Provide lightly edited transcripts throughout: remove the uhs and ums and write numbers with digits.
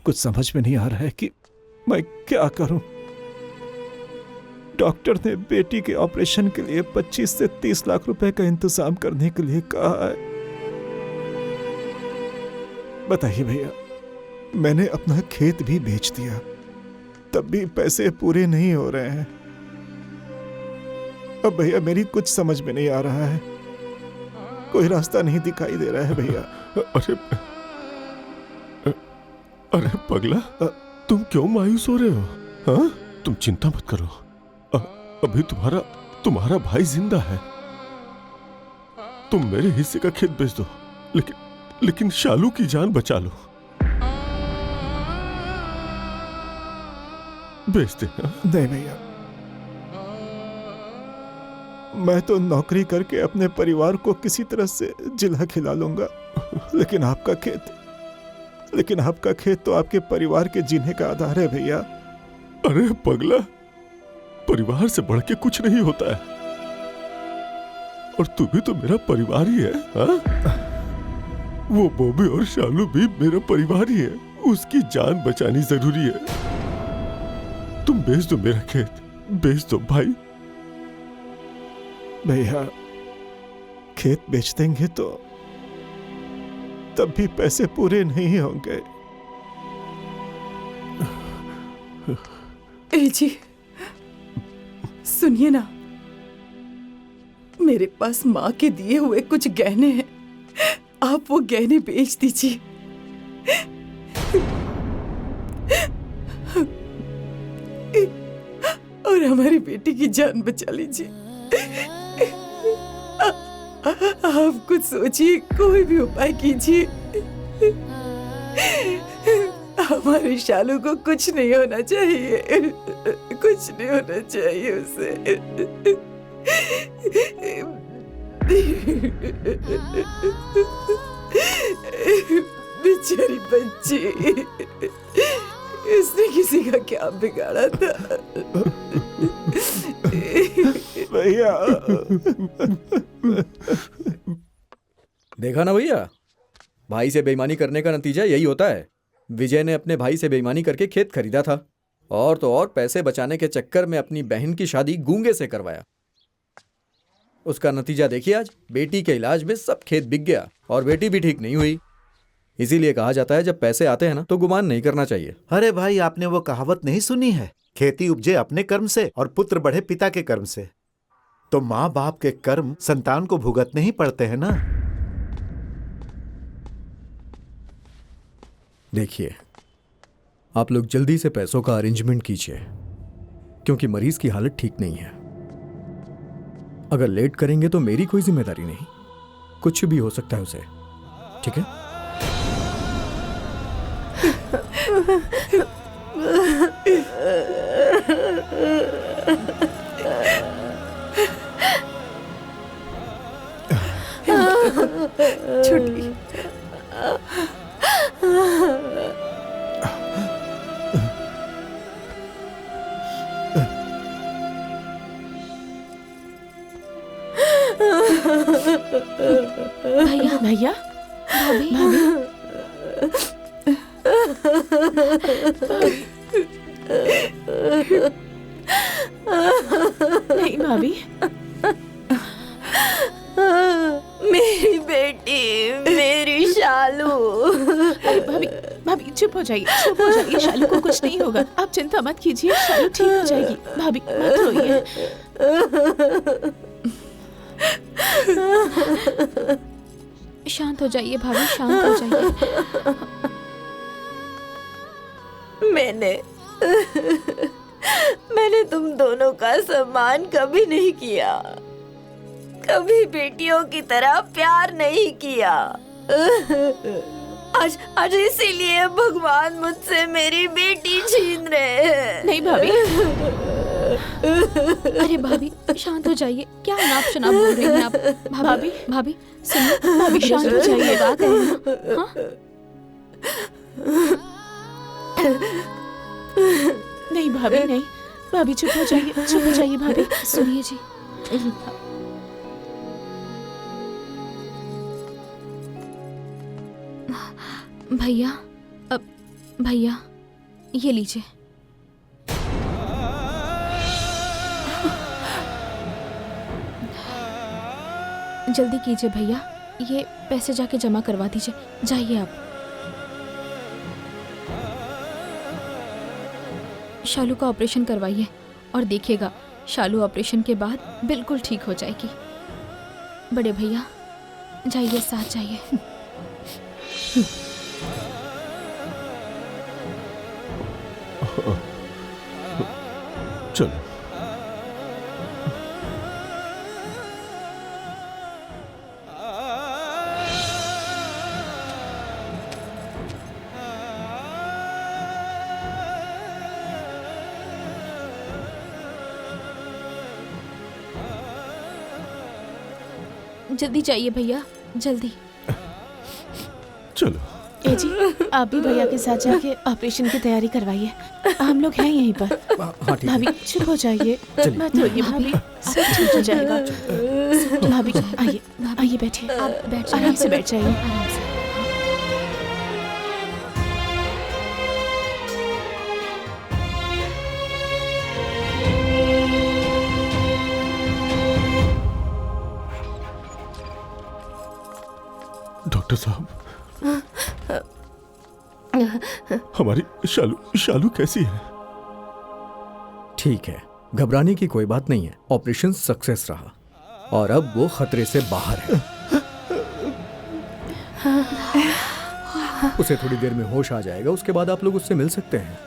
कुछ समझ में नहीं आ रहा है कि मैं क्या करूं। डॉक्टर ने बेटी के ऑपरेशन के लिए 25 से 30 लाख रुपए का इंतजाम करने के लिए कहा है। बताइए भैया, मैंने अपना खेत भी बेच दिया, तब भी पैसे पूरे नहीं हो रहे हैं। अब भैया मेरी कुछ समझ में नहीं आ रहा है, कोई रास्ता नहीं दिखाई दे रहा है भैया। अरे पगला, तुम क्यों मायूस हो रहे हो? हाँ, तुम चिंता मत करो, अभी तुम्हारा भाई जिंदा है। तुम मेरे हिस्से का खेत बेच दो, लेकिन शालू की जान बचा लो। बेच दे। नहीं भैया, मैं तो नौकरी करके अपने परिवार को किसी तरह से जिला खिला लूंगा, लेकिन आपका खेत तो आपके परिवार के जीने का आधार है भैया। अरे पगला, परिवार से बढ़ के कुछ नहीं होता है, और तू भी तो मेरा परिवार ही है। हाँ? वो बॉबी और शालू भी मेरा परिवार ही है, उसकी जान बचानी जरूरी है। तुम बेच दो मेरा खेत, बेच दो भाई। भैया खेत बेच देंगे तो तब भी पैसे पूरे नहीं होंगे। जी सुनिए ना, मेरे पास माँ के दिए हुए कुछ गहने हैं, आप वो गहने बेच दीजिए। और हमारी बेटी की जान बचा लीजिए। आप कुछ सोचिए, कोई भी उपाय कीजिए। हमारे शालू को कुछ नहीं होना चाहिए, कुछ नहीं होना चाहिए उसे। बेचारी बच्ची, इसने किसी का क्या बिगाड़ा था? भैया देखा ना भैया, भाई से बेईमानी करने का नतीजा यही होता है। विजय ने अपने भाई से बेईमानी करके खेत खरीदा था, और तो और पैसे बचाने के चक्कर में अपनी बहन की शादी गूंगे से करवाया। उसका नतीजा देखिए आज, बेटी के इलाज में सब खेत बिक गया और बेटी भी ठीक नहीं हुई। इसीलिए कहा जाता है जब पैसे आते हैं ना तो गुमान नहीं करना चाहिए। अरे भाई, आपने वो कहावत नहीं सुनी है, खेती उपजे अपने कर्म से और पुत्र बढ़े पिता के कर्म से। तो माँ बाप के कर्म संतान को भुगतने ही पड़ते हैं ना। देखिए, आप लोग जल्दी से पैसों का अरेंजमेंट कीजिए, क्योंकि मरीज की हालत ठीक नहीं है। अगर लेट करेंगे तो मेरी कोई जिम्मेदारी नहीं, कुछ भी हो सकता है उसे। ठीक है? छुट्टी। भैया भैया, भाभी नहीं भाभी, मेरी बेटी, मेरी शालू। अरे भाभी भाभी चुप हो जाइए, चुप हो जाइए, शालू को कुछ नहीं होगा, आप चिंता मत कीजिए, शालू ठीक हो जाएगी। भाभी मत रोइए। शांत हो जाइए भाभी, शांत हो जाइए। मैंने तुम दोनों का सम्मान कभी नहीं किया, कभी बेटियों की तरह प्यार नहीं किया। आज इसीलिए भगवान मुझसे मेरी बेटी छीन रहे हैं। नहीं भाभी, अरे भाभी शांत हो जाइए, क्या नाप शनाप बोल रही हैं आप? भाभी भाभी सुनिए, भाभी शांत हो जाइए, बात है ना? हाँ? नहीं भाभी नहीं, भाभी चुप हो जाइए भाभी। सुनिए जी, भैया अब भैया ये लीजिए। जल्दी कीजिए भैया, ये पैसे जाके जमा करवा दीजिए। जाइए आप। शालू का ऑपरेशन करवाइए और देखिएगा शालू ऑपरेशन के बाद बिल्कुल ठीक हो जाएगी। बड़े भैया जाइए, साथ जाइए। चलो। जल्दी जाइए भैया, जल्दी। चलो। ए जी, आप भी भैया के साथ जाके ऑपरेशन की तैयारी करवाइए। हम लोग हैं यहीं पर। हाँ ठीक है। भाभी चुप हो जाइए, चलिए। मत रोइए भाभी, सब ठीक हो जाएगा। भाभी आइए, आइए बैठिए, आप बैठ जाइए। आराम से बैठ जाइए। आराम से। डॉक्टर साहब, हमारी शालू कैसी है? ठीक है, घबराने की कोई बात नहीं है। ऑपरेशन सक्सेस रहा और अब वो खतरे से बाहर है। उसे थोड़ी देर में होश आ जाएगा, उसके बाद आप लोग उससे मिल सकते हैं।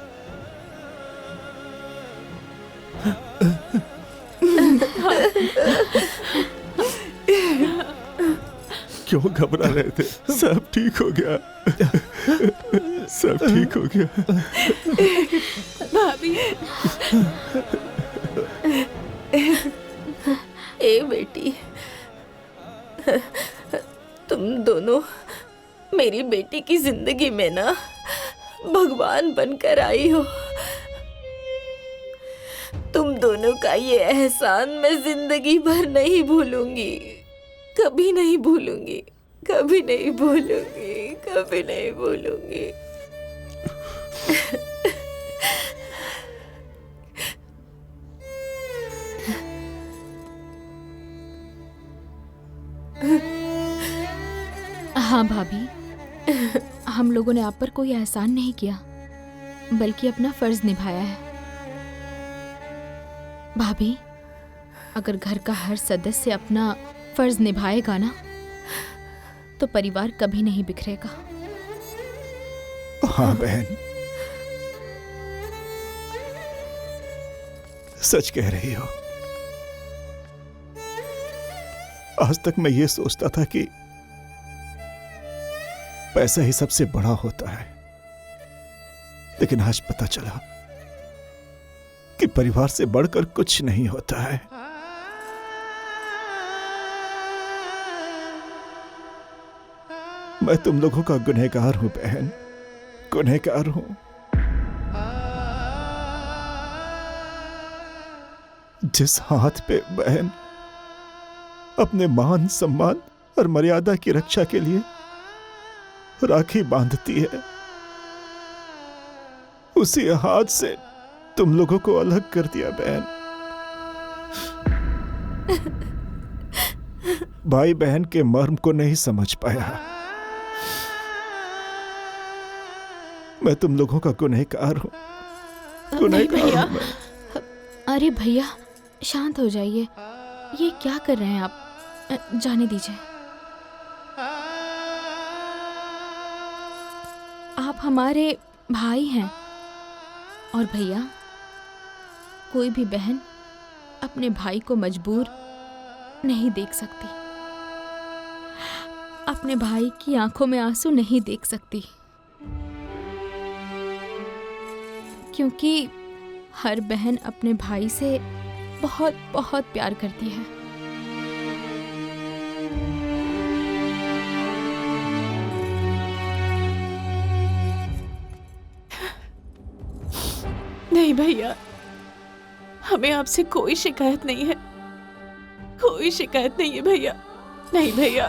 क्यों घबरा रहे थे? सब ठीक हो गया। सब ठीक हो गया। भाभी ए बेटी, तुम दोनों मेरी बेटी की जिंदगी में ना भगवान बनकर आई हो। तुम दोनों का ये एहसान मैं जिंदगी भर नहीं भूलूंगी, कभी नहीं भूलूंगी, कभी नहीं भूलूंगी, कभी नहीं भूलूंगी। हाँ भाभी, हम लोगों ने आप पर कोई एहसान नहीं किया, बल्कि अपना फर्ज निभाया है। भाभी, अगर घर का हर सदस्य अपना फर्ज निभाएगा ना, तो परिवार कभी नहीं बिखरेगा। हाँ बहन, सच कह रही हो। आज तक मैं ये सोचता था कि पैसा ही सबसे बड़ा होता है, लेकिन आज पता चला कि परिवार से बढ़कर कुछ नहीं होता है। मैं तुम लोगों का गुनहगार हूं बहन, गुनहगार हूं। जिस हाथ पे बहन अपने मान सम्मान और मर्यादा की रक्षा के लिए राखी बांधती है, उसी हाथ से तुम लोगों को अलग कर दिया बहन। भाई बहन के मर्म को नहीं समझ पाया। मैं तुम लोगों का गुनहगार हूं, गुनहगार हूं मैं। अरे भैया शांत हो जाइए, ये क्या कर रहे हैं आप? जाने दीजिए। आप हमारे भाई हैं, और भैया कोई भी बहन अपने भाई को मजबूर नहीं देख सकती, अपने भाई की आंखों में आंसू नहीं देख सकती, क्योंकि हर बहन अपने भाई से बहुत बहुत प्यार करती है। नहीं भैया, हमें आपसे कोई शिकायत नहीं है, कोई शिकायत नहीं है भैया। नहीं भैया।